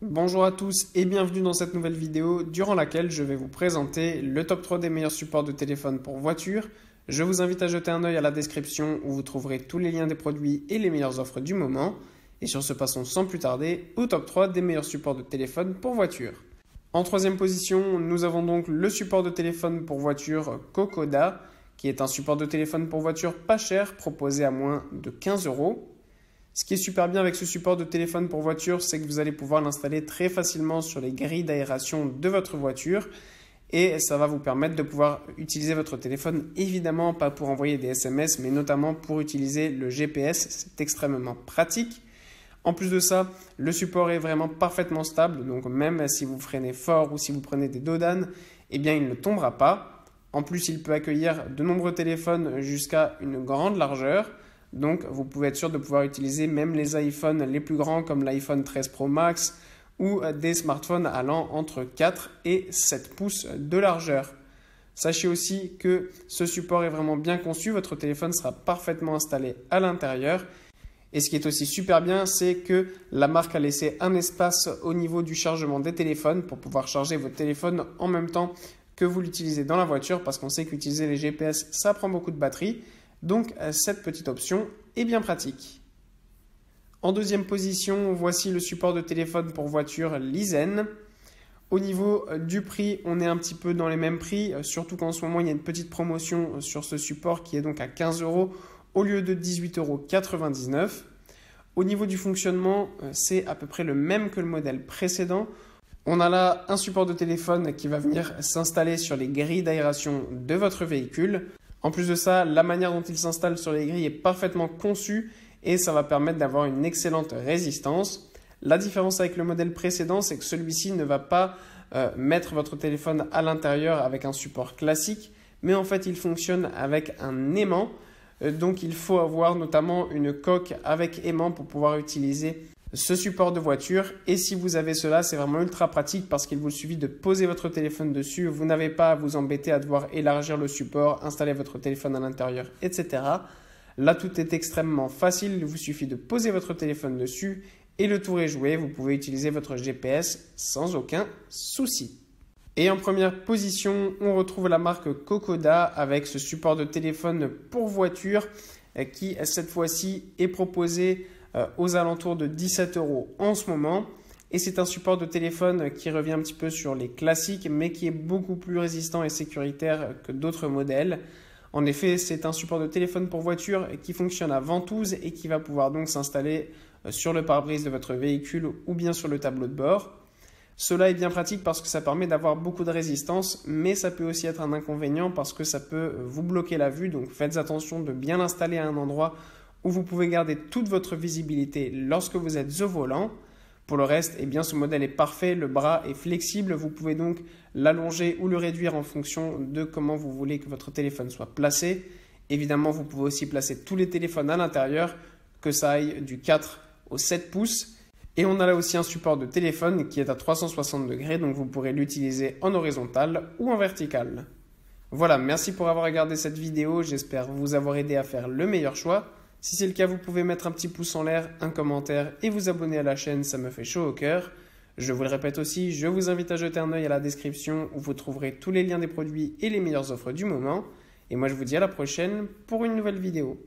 Bonjour à tous et bienvenue dans cette nouvelle vidéo durant laquelle je vais vous présenter le top 3 des meilleurs supports de téléphone pour voiture. Je vous invite à jeter un œil à la description où vous trouverez tous les liens des produits et les meilleures offres du moment. Et sur ce, passons sans plus tarder au top 3 des meilleurs supports de téléphone pour voiture. En troisième position, nous avons donc le support de téléphone pour voiture Kokoda, qui est un support de téléphone pour voiture pas cher proposé à moins de 15 euros. Ce qui est super bien avec ce support de téléphone pour voiture, c'est que vous allez pouvoir l'installer très facilement sur les grilles d'aération de votre voiture et ça va vous permettre de pouvoir utiliser votre téléphone, évidemment pas pour envoyer des SMS, mais notamment pour utiliser le GPS. C'est extrêmement pratique. En plus de ça, le support est vraiment parfaitement stable, donc même si vous freinez fort ou si vous prenez des dodanes, eh bien il ne tombera pas. En plus, il peut accueillir de nombreux téléphones jusqu'à une grande largeur. Donc, vous pouvez être sûr de pouvoir utiliser même les iPhones les plus grands comme l'iPhone 13 Pro Max ou des smartphones allant entre 4 et 7 pouces de largeur. Sachez aussi que ce support est vraiment bien conçu, votre téléphone sera parfaitement installé à l'intérieur. Et ce qui est aussi super bien, c'est que la marque a laissé un espace au niveau du chargement des téléphones pour pouvoir charger votre téléphone en même temps que vous l'utilisez dans la voiture parce qu'on sait qu'utiliser les GPS, ça prend beaucoup de batterie. Donc, cette petite option est bien pratique. En deuxième position, voici le support de téléphone pour voiture Lyzen. Au niveau du prix, on est un petit peu dans les mêmes prix, surtout qu'en ce moment, il y a une petite promotion sur ce support qui est donc à 15 euros au lieu de 18,99 euros. Au niveau du fonctionnement, c'est à peu près le même que le modèle précédent. On a là un support de téléphone qui va venir s'installer sur les grilles d'aération de votre véhicule. En plus de ça, la manière dont il s'installe sur les grilles est parfaitement conçue et ça va permettre d'avoir une excellente résistance. La différence avec le modèle précédent, c'est que celui-ci ne va pas mettre votre téléphone à l'intérieur avec un support classique, mais en fait, il fonctionne avec un aimant. Donc, il faut avoir notamment une coque avec aimant pour pouvoir utiliser ce support de voiture. Et si vous avez cela, c'est vraiment ultra pratique parce qu'il vous suffit de poser votre téléphone dessus. Vous n'avez pas à vous embêter à devoir élargir le support, installer votre téléphone à l'intérieur, etc. Là, tout est extrêmement facile. Il vous suffit de poser votre téléphone dessus et le tour est joué. Vous pouvez utiliser votre GPS sans aucun souci. Et en première position, on retrouve la marque Kokoda avec ce support de téléphone pour voiture qui, cette fois-ci, est proposé aux alentours de 17 euros en ce moment. Et c'est un support de téléphone qui revient un petit peu sur les classiques, mais qui est beaucoup plus résistant et sécuritaire que d'autres modèles. En effet, c'est un support de téléphone pour voiture qui fonctionne à ventouse et qui va pouvoir donc s'installer sur le pare-brise de votre véhicule ou bien sur le tableau de bord. Cela est bien pratique parce que ça permet d'avoir beaucoup de résistance, mais ça peut aussi être un inconvénient parce que ça peut vous bloquer la vue. Donc faites attention de bien l'installer à un endroit où vous pouvez garder toute votre visibilité lorsque vous êtes au volant. Pour le reste, eh bien, ce modèle est parfait, le bras est flexible, vous pouvez donc l'allonger ou le réduire en fonction de comment vous voulez que votre téléphone soit placé. Évidemment, vous pouvez aussi placer tous les téléphones à l'intérieur, que ça aille du 4 au 7 pouces. Et on a là aussi un support de téléphone qui est à 360 degrés, donc vous pourrez l'utiliser en horizontal ou en vertical. Voilà, merci pour avoir regardé cette vidéo, j'espère vous avoir aidé à faire le meilleur choix. Si c'est le cas, vous pouvez mettre un petit pouce en l'air, un commentaire et vous abonner à la chaîne, ça me fait chaud au cœur. Je vous le répète aussi, je vous invite à jeter un œil à la description où vous trouverez tous les liens des produits et les meilleures offres du moment. Et moi je vous dis à la prochaine pour une nouvelle vidéo.